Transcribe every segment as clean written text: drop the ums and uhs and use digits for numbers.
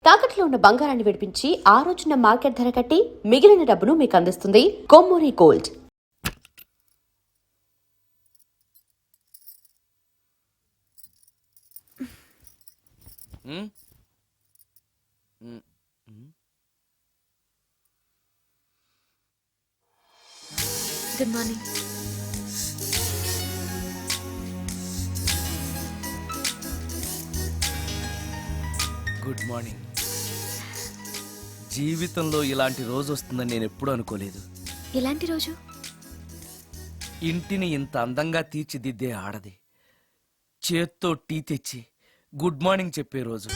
తాకట్లో ఉన్న బంగారాన్ని విడిపించి ఆ రోజున మార్కెట్ ధర కట్టి మిగిలిన డబ్బును మీకు అందిస్తుంది Kommuri gold. Good morning. Good morning. జీవితంలో ఇలాంటి రోజు వస్తుందని నేను ఎప్పుడూ అనుకోలేదు. ఎలాంటి రోజు? ఇంటిని ఇంత అందంగా తీర్చిదిద్దే ఆడది చేత్తో టీ తెచ్చి గుడ్ మార్నింగ్ చెప్పే రోజు.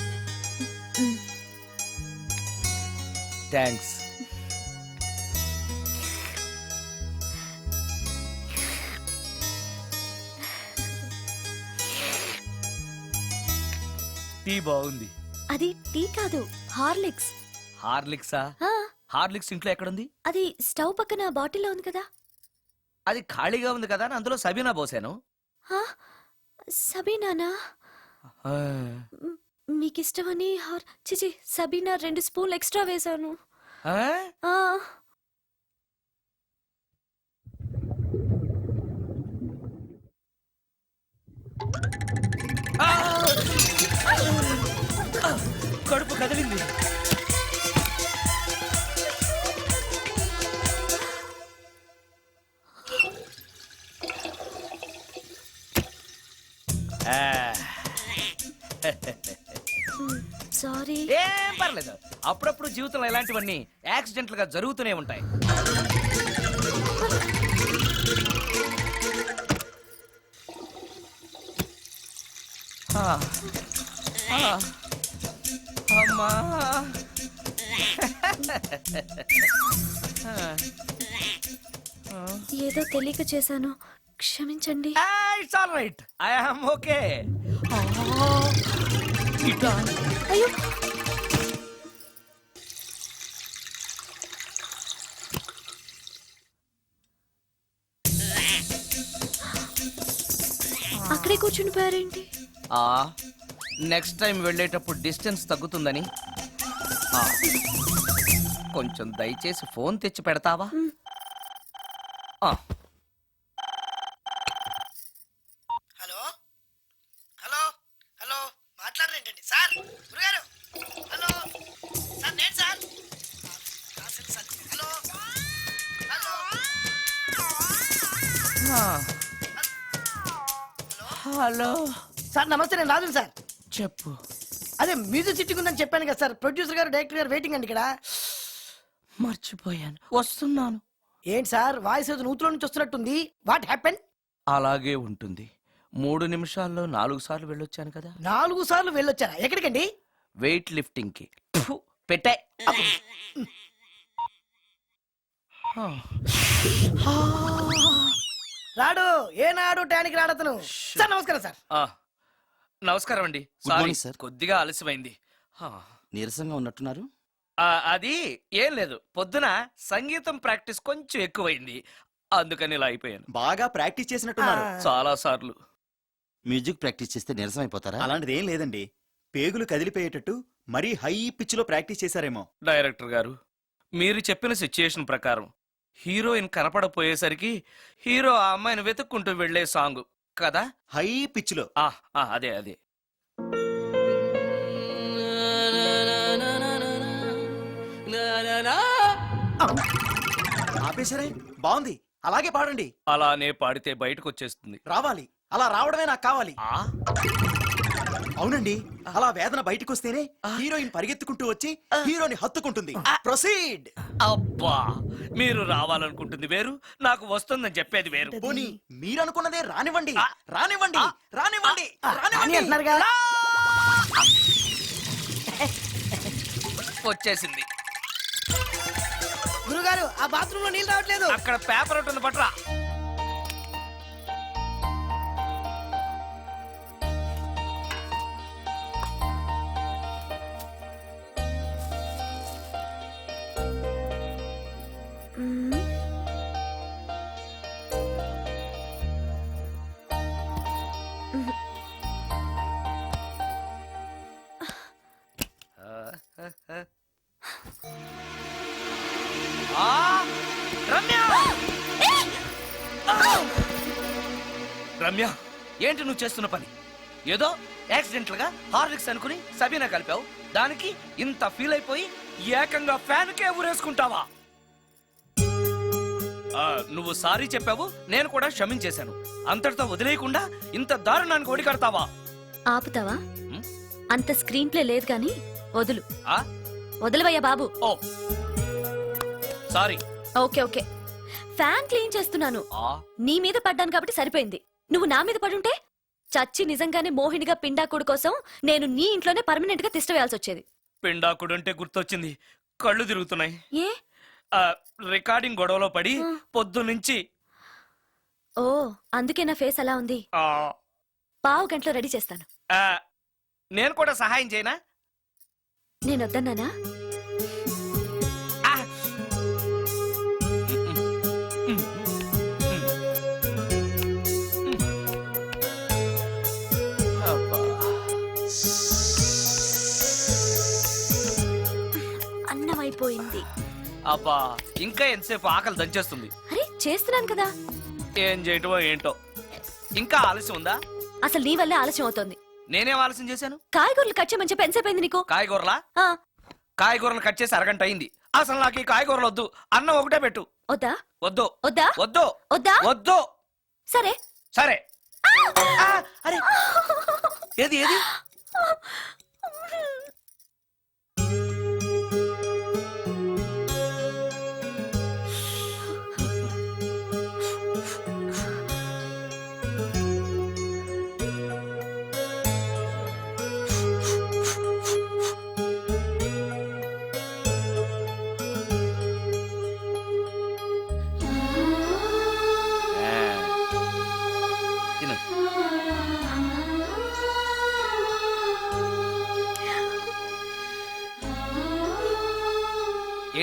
థ్యాంక్స్. టీ బాగుంది. అది టీ కాదు, హార్లిక్స్. హార్లిక్సా? హార్లిక్స్ ఇంట్లో ఎక్కడుంది? అది స్టవ్ పక్కన బాటిల్లో ఉంది కదా. అది ఖాళీగా ఉంది కదా అని అందులో సబీనా పోసాను. సబీనానా? మీకిష్టమని చిచి సబీనా 2 స్పూన్లు ఎక్స్ట్రా వేశాను. కడుపు కదిలింది. సారీ. ఏం పర్లేదు. అప్పుడప్పుడు జీవితంలో ఇలాంటివన్నీ యాక్సిడెంటల్ గా జరుగుతూనే ఉంటాయి. అమ్మా, ఏదో తెలియక చేశాను, క్షమించండి. It's all right. I am okay. అయ్యో, అక్కడే కూర్చుని పోయారేంటి? నెక్స్ట్ టైం వెళ్ళేటప్పుడు డిస్టెన్స్ తగ్గుతుందని. కొంచెం దయచేసి ఫోన్ తెచ్చి పెడతావా? హలో హలో హలో, మాట్లాడరేంటండి సార్? గురుగారు, హలో సార్, నేను sir. Hello hello hello sir, నమస్తే. నేను రాజు సార్. చెప్పు. అదే మ్యూజిక్ సిట్టింగ్ ఉందని చెప్పాను కదా సార్. ప్రొడ్యూసర్ గారు, డైరెక్టర్ గారు వెయిటింగ్ అండి ఇక్కడ. మర్చిపోయాను, వస్తున్నాను. ఏంటి సార్, వాయిస్ ఏదో నూతులో నుంచి వస్తున్నట్టుంది. What happen? అలాగే ఉంటుంది. 3 నిమిషాల్లో 4 సార్లు వెళ్ళొచ్చాను కదా. 4 సార్లు వెళ్ళొచ్చారా? ఎక్కడికండి? వెయిట్ లిఫ్టింగ్ కి. పెట్టే. రాడు ఏనాడు టానికి రాడతను. సార్ నమస్కారం సార్. నమస్కారం అండి. Good morning sir. కొద్దిగా ఆలస్యమైంది. నీరసంగా ఉన్నట్టున్నారు. అది ఏం లేదు, పొద్దున సంగీతం ప్రాక్టీస్ కొంచెం ఎక్కువైంది, అందుకని ఇలా అయిపోయాను. బాగా ప్రాక్టీస్ చేసినట్టున్నారు. చాలా సార్లు. మ్యూజిక్ ప్రాక్టీస్ చేస్తే నీరసం అయిపోతారా? అలాంటిది ఏం లేదండి. పేగులు కదిలిపోయేటట్టు మరీ హై పిచ్ లో ప్రాక్టీస్ చేశారేమో. డైరెక్టర్ గారు, మీరు చెప్పిన సిచ్యుయేషన్ ప్రకారం హీరోయిన్ కనపడపోయేసరికి హీరో ఆ అమ్మాయిని వెతుక్కుంటూ వెళ్లే సాంగ్ కదా. హై పిచ్ లో. అదే అదే. ఆపేశారే? బాగుంది, అలాగే పాడండి. అలానే పాడితే బయటకు వచ్చేస్తుంది. రావాలి, అలా రావడమే నాకు కావాలి. అవునండి, అలా వేదన బయటకు వస్తేనే హీరోయిన్ పరిగెత్తుకుంటూ వచ్చి హీరోని హత్తుకుంటుంది. ప్రొసీడ్. అబ్బా, మీరు రావాలనుకుంటుంది వేరు, నాకు వస్తుందని చెప్పేది వేరు. పోనీ మీరనుకున్నదే రానివ్వండి. రానివ్వండి రానివ్వండి అని అంటున్నారుగా. వచ్చేసింది. గురుగారు, ఆ బాత్రూమ్ లో నీళ్ళు రావట్లేదు. అక్కడ పేపర్ ఉంటుంది, పట్రా. ఆ, రమ్య! రమ్య, ఏంటి నువ్వు చేస్తున్న పని? ఏదో యాక్సిడెంటల్ గా హార్లిక్స్ అనుకుని సబీనా కలిపావు, దానికి ఇంత ఫీల్ అయిపోయి ఏకంగా ఫ్యాన్ కే ఊరేసుకుంటావా? నువ్వు సారీ చెప్పావు, నేను కూడా క్షమించేశాను. అంతటితో వదిలేయకుండా ఇంత దారుణానికి ఒడికడతావా? ఆపుతావా? హ్మ్? అంత స్క్రీన్ ప్లే లేదు కానీ వదులు. ఆ? వదలవయ్యా బాబు. ఓ sorry. Okay okay, fan clean చేస్తున్నాను. ఆ నీ మీద పడ్డాను కాబట్టి సరిపోయింది. నువ్వు నా మీద పడుంటే చచ్చి నిజంగానే మోహినిగా పిండాకుడు కోసం నేను నీ ఇంట్లోనే పర్మనెంట్ గా తిష్టవేయాల్సి వచ్చేది. పిండాకుడంటే గుర్తొచ్చింది, కళ్ళు తిరుగుతున్నాయి. ఏ? రికార్డింగ్ గొడవలో పడి పొద్దు నుంచి. ఓ, అందుకే నా ఫేస్ అలా ఉంది. పావు గంటలో రెడీ చేస్తాను. నేను కూడా సహాయం చేయనా? నేను వద్దన్నానా? ఆ! అబ్బా. అన్నం అయిపోయింది. అబ్బా, ఇంకా ఎంతసేపు ఆకలి దంచేస్తుంది. అరే చేస్తున్నాను కదా. ఏం చేయటమో ఏంటో, ఇంకా ఆలస్యం ఉందా? అసలు నీ వల్లే ఆలస్యం అవుతోంది. నేనేం ఆలస్యం చేశాను? కాయగూరలు కట్ చేయమని చెప్పి ఎంతసేపు అయింది నీకు? కాయగూరలా? ఆ, కాయగూరలు కట్ చేసి అరగంట అయింది. అసలు నాకు ఈ కాయగూరలు వద్దు, అన్నం ఒకటే పెట్టు. వద్దా? వద్దు వద్దా? వద్దు వద్దా? వద్దు. సరే. సరే. ఆ, అరే ఏది ఏది? తిను.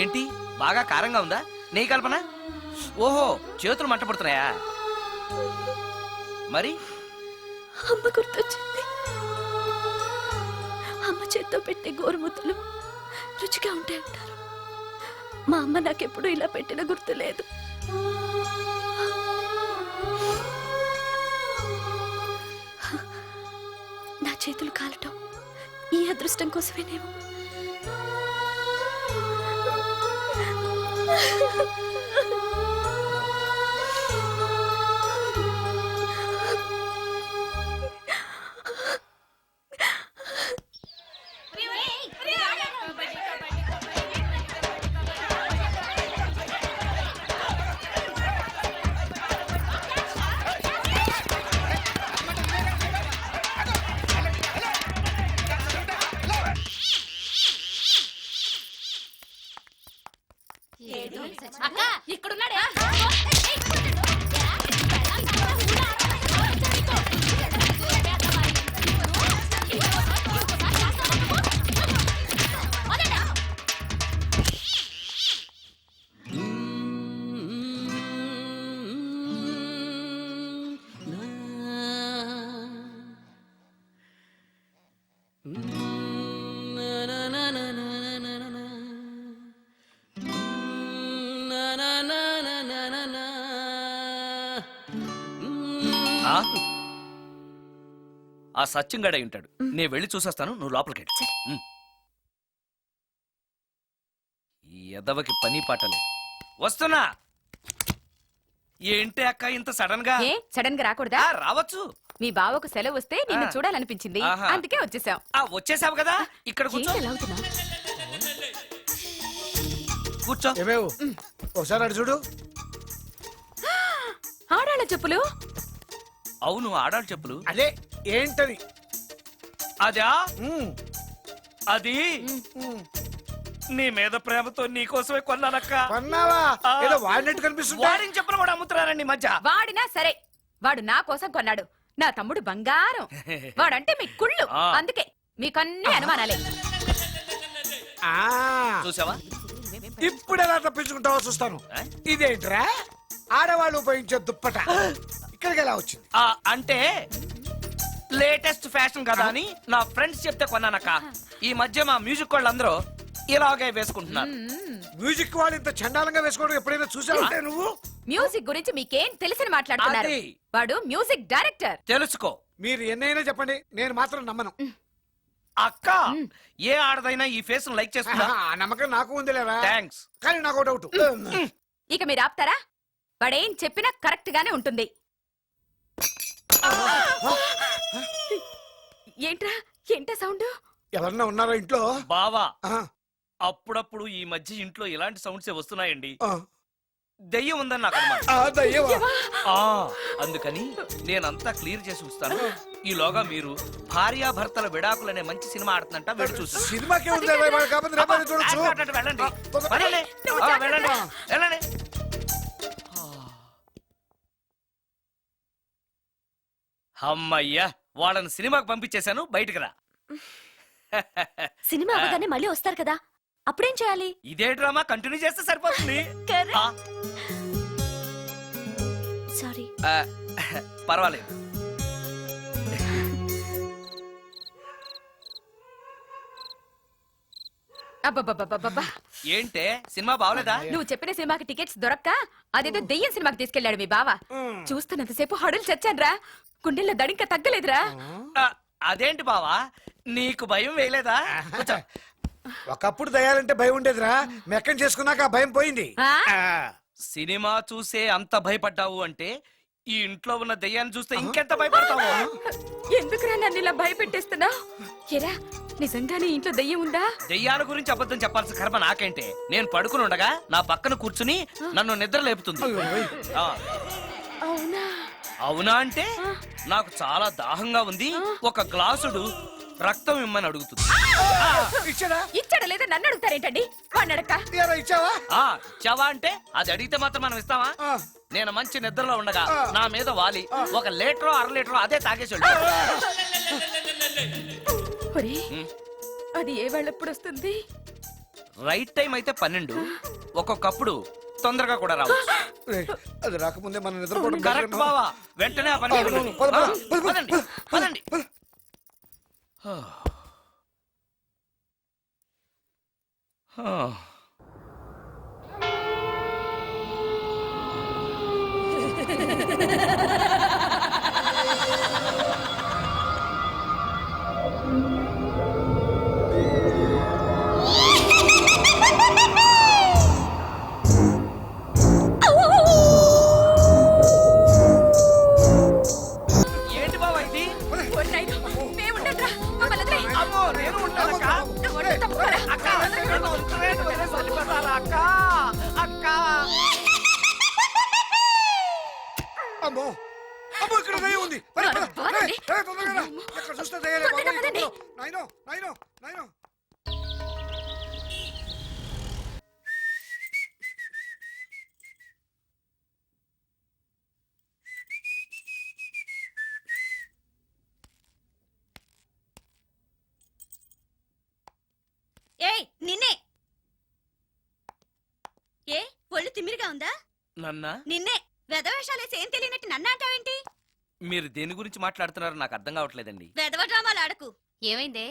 ఏంటి, బాగా కారంగా ఉందా? నెయ్యి కల్పన? ఓహో, చేతులు మంట పడుతున్నాయా? మరి అమ్మ గుర్తొచ్చింది. అమ్మ చేత్తో పెట్టే గోరుముద్దలు రుచిగా ఉంటాయంటారు. మా అమ్మ నాకెప్పుడు ఇలా పెట్టిన గుర్తు లేదు. నా చేతులు కాలటం ఈ అదృష్టం కోసమేనేమో. అక్క ఇక్కడున్నాడే. ఆ సత్యంగాడై ఉంటాడు. నేను వెళ్ళి చూసేస్తాను, నువ్వు లోపలికి వెళ్ళు. ఈ ఎదవకి పని పాటలేదు. వస్తున్నా. ఏంటి అక్క ఇంత సడన్ గా? ఏ సడన్ గా రాకూడదా? రావచ్చు. మీ బావకు సెలవు వస్తే నిన్ను చూడాలనిపించింది, ఆహా. అందుకే వచ్చేసాం. వచ్చేసావు కదా, ఇక్కడ కూర్చో. ఏంటి ఎలా అవుతున్నావు? కూర్చో. ఏమేవు ఒకసారి అటు చూడు. ఆడాళ్ళ చెప్పులు. అవును, ఆడాలి చెప్పులు. అదే ఏంటది? అదా, ఉమ్, అది ఉమ్. నీ మీద ప్రేమతో నీకోసమే కొన్నానక్క. కొన్నావా? ఆ. ఏదో వాడినట్టు కనిపిస్తుంది. వాడిని చెప్పులు కూడా అమ్ముతున్నారండి ఈ మధ్య. వాడినా సరే, వాడు నా కోసం కొన్నాడు. నా తమ్ముడు బంగారం. వాడంటే మీ కుళ్ళు, ఆ. అందుకే మీకన్నీ అనుమానాలే. ఆ, చూసావా? ఇప్పుడు ఎలా తప్పించుకుంటావో చూస్తాను. ఆ? ఇదేంట్రా, ఆడవాళ్ళు ఉపయోగించే దుప్పట ఇక్కడికి ఎలా వచ్చింది? అంటే లేటెస్ట్ ఫ్యాషన్ కదా అని నా ఫ్రెండ్స్ చెప్తే కొన్నానక్క. ఈ మధ్య మా మ్యూజిక్ వాళ్ళందరూ ఇలాగే వేసుకుంటున్నాను. మ్యూజిక్ వాళ్ళు ఇంత చండాలంగా వేసుకోవడం ఎప్పుడైనా చూసావంటే నువ్వు? మ్యూజిక్ గురించి మీకేం తెలిసిన మాట్లాడుతున్నారు? అది. వాడు మ్యూజిక్ డైరెక్టర్. తెలుసుకో మీరు ఎన్నైనా చెప్పండి, నేను మాత్రం నమ్మను. అక్క. ఏ ఆడదైనా ఈ ఫేస్ లైక్ చేస్తుందా? ఆ నమ్మకం నాకు ఉంది లేరా, థ్యాంక్స్. కానీ నాకు డౌట్. ఇక మీరు ఆపుతారా? వాడేం చెప్పినా కరెక్ట్ గానే ఉంటుంది. ఏంట్రా ఏంటా సౌండ్? ఎవరన్నా ఉన్నారా ఇంట్లో? బావా, ఆ, అప్పుడప్పుడు ఈ మధ్య ఇంట్లో ఇలాంటి సౌండ్స్ వస్తున్నాయండి. ఆ, దెయ్యం ఉందని నాకు అనుమానం. ఆ, దయ్యమా? ఆ, అందుకని నేనంతా క్లియర్ చేసి ఉంచుతాను. ఈలోగా మీరు భార్యాభర్తల విడాకులనే మంచి సినిమా ఆడుతుందంట, వెళ్ళి చూసి సినిమాకే ఉంది కాకపోతే రేపటి చూడొచ్చు. వెళ్ళండి. తొందరగా. వెళ్ళండి. ఆ, వెళ్ళండి. వెళ్ళండి. అమ్మయ్యా, వాళ్ళని సినిమాకి పంపించేశాను, బయటికి రా. సినిమా అవగానే మళ్ళీ వస్తారు కదా, అప్పుడేం చేయాలి? ఇదే డ్రామా కంటిన్యూ చేస్తే సరిపోతుంది. ఆ, సారీ. ఆ, పర్వాలేదు. అబ్బబ్బబ్బబ్బబ్బా! ఏంటే సినిమా బాగలేదా? నువ్వు చెప్పిన సినిమాకి టికెట్స్ దొరక్క అదేదో దెయ్యం సినిమాకి తీసుకెళ్లాడు మీ బావ. చూస్తున్నంతసేపు హడలు చచ్చాన్రా, గుండెల్లో దడింక తగ్గలేదురా. ఆ, అదేంటి బావా, నీకు భయం వేయలేదా? కూర్చో. ఒకప్పుడు దయాలంటే భయం ఉండేదిరా, మెక్కం చేసుకున్నాక ఆ భయం పోయింది. ఆ? సినిమా చూసే అంత భయపడ్డావు అంటే ఈ ఇంట్లో ఉన్న దెయ్యాన్ని చూస్తే ఇంకెంత భయపడతావు? ఎందుకురా నన్ను ఇలా భయపెట్టేస్తున్నావు? ఎరా నిజంగానే ఇంట్లో దెయ్యం ఉందా? దెయ్యాల గురించి అబద్ధం చెప్పాల్సిన కర్మ నాకేంటే? నేను పడుకుని ఉండగా నా పక్కన కూర్చుని నన్ను నిద్ర లేపుతుంది. ఆ, అవునా? అవునా అంటే నాకు చాలా దాహంగా ఉంది, ఒక గ్లాసుడు రక్తం ఇమ్మని అడుగుతుంది. ఇచ్చాడా? ఇచ్చాడా లేదా నన్ను అడుగుతారేంటండి? వాడిని అడక్క. ఇయ్యారా, ఇచ్చావా? ఆ, ఇచ్చావా అంటే అది అడిగితే మాత్రం మనం ఇస్తావా? ఆ. నేను మంచి నిద్రలో ఉండగా నా మీద వాలి ఒక లీటరో అర లీటరో అదే తాగేసి వెళ్ళాడు. ఒరే, అది ఏ వాళ్ళెప్పుడు వస్తుంది? రైట్ టైం అయితే 12, ఒక్కొక్కప్పుడు తొందరగా కూడా రావచ్చు. రేయ్, అది రాకముందే మనం నిద్రపోవడం కరెక్ట్ బావా, వెంటనే ఆ పని చేయండి. పద, పద, ఆ, పద, పద, పదండి, పదండి. ఏంటి బావా ఇది? ఓరి నాయనా, మేము ఉండట్రా, మమ్మల్ని వదిలేయ్. అమ్మో, నేను ఉంటానక్క. నువ్వు ఉండు, తప్పుకోరా. అక్క, నన్ను ఉంచలేదు, వదిలేసి వెళ్ళిపోతారా అక్క? అక్క. అమ్మో అమ్మో, ఇక్కడ దయ్యం ఉంది. పద, పద. బాగుంది. రేయ్, రేయ్, తొందరగా రా. ఎక్కడ చూస్తే దయ్యాలే బాబు. తొందరగా పదండి. నాయనో, నాయనో, నాయనో. ఏయ్ నిన్నే. ఏ ఒళ్ళు తిమ్మిరిగా ఉందా? నన్నా, నిన్నే. వెధవేషాలేసి ఏం తెలియనట్టు నన్ను అంటావేంటి? మీరు దేని గురించి మాట్లాడుతున్నారో నాకు అర్థం కావట్లేదండి. వెధవ డ్రామాలు ఆడకు. ఏమైందే?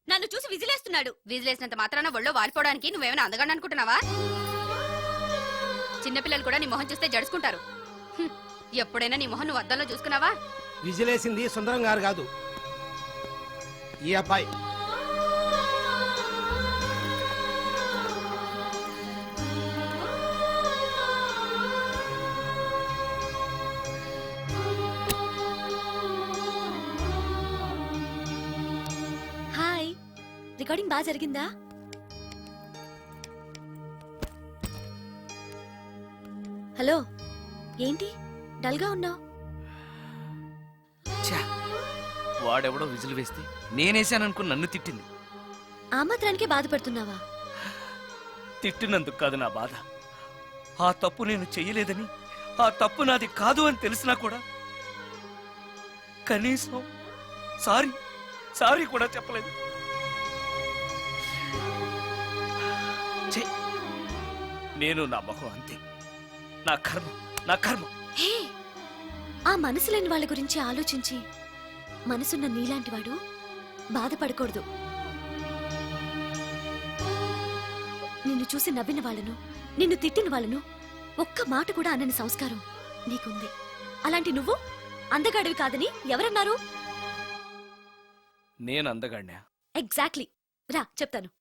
నన్ను చూసి విజిలేస్తున్నాడు. విజిలేసినంత మాత్రాన ఒళ్ళో వాలిపోవడానికి నువ్వేమైనా అందగాడు అనుకుంటున్నావా? చిన్నపిల్లలు కూడా నీ మొహం చూస్తే జడుచుకుంటారు. హ్మ్. ఎప్పుడైనా నీ మొహం నువ్వు అద్దంలో చూసుకున్నావా? విజిలేసింది సుందరం గారు కాదు, ఈ అబ్బాయి. హాయ్, రికార్డింగ్ బాగా జరిగిందా? హలో, ఏంటి డల్గా ఉన్నావు? ఛా, వాడెవడో విజిల్ వేస్తే నేనేసాననుకుని నన్ను తిట్టింది. ఆ మాత్రానికే బాధపడుతున్నావా? తిట్టినందుకు కాదు నా బాధ, ఆ తప్పు నేను చెయ్యలేదని, ఆ తప్పు నాది కాదు అని తెలిసినా కూడా కనీసం సారీ సారీ కూడా చెప్పలేదు. ఛీ, నేను నా మొహం అంతే. నా కర్మ, నా కర్మ. హే, ఆ మనసు లేని వాళ్ళ గురించి ఆలోచించి మనసున్న నీలాంటి వాడు బాధపడకూడదు. చూసి నవ్విన వాళ్ళను, నిన్ను తిట్టిన వాళ్ళను ఒక్క మాట కూడా అనని సంస్కారం నీకుంది. అలాంటి నువ్వు అందగాడివి కాదని ఎవరన్నారు? నేను అందగాడినా? ఎగ్జాక్ట్లీ. రా చెప్తాను.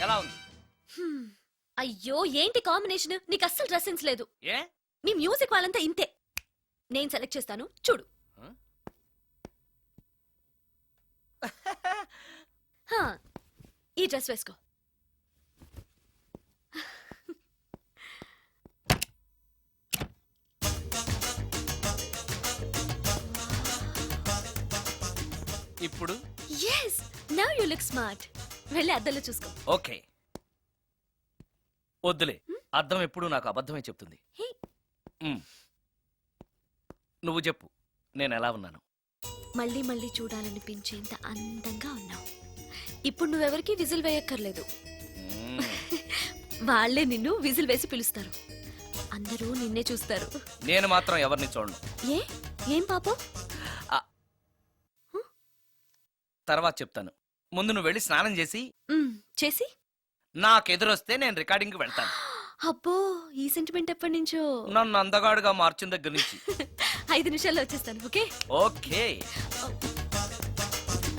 ఎలా ఉంది? అయ్యో ఏంటి కాంబినేషన్? నీకు అస్సలు డ్రెస్ సెన్స్ లేదు. ఏ? మీ మ్యూజిక్ వాళ్ళంతా ఇంతే. నేను సెలెక్ట్ చేస్తాను చూడు. హా, ఈ డ్రెస్ వేసుకో. ఇప్పుడు yes now you look smart. వెళ్ళి అద్దంలో చూసుకో. ఓకే. వద్దులే, అర్థం ఎప్పుడు నాకు అబద్ధమే చెప్తుంది. హే. మ్. నువ్వు చెప్పు, నేను ఎలా ఉన్నాను? మళ్ళీ మళ్ళీ చూడాలనిపించేంత అందంగా ఉన్నావు. ఇప్పుడు నువ్వెవరికి విజిల్ వేయక్కర్లేదు. మ్. వాళ్ళే నిన్ను విజిల్ వేసి పిలుస్తారు. అందరూ నిన్నే చూస్తారు. నేను మాత్రం ఎవరిని చూడను. ఏ ఏం పాపం? తర్వాత చెప్తాను. ముందు నువ్వు వెళ్ళి స్నానం చేసి చేసి నాకెదురొస్తే నేను రికార్డింగ్కి వెళ్తాను. అబ్బో ఈ సెంటిమెంట్ ఎప్పటి నుంచో? నన్ను అందగాడుగా మార్చిన దగ్గర నుంచి. 5 నిమిషాల్లో వచ్చేస్తాను. Okay okay.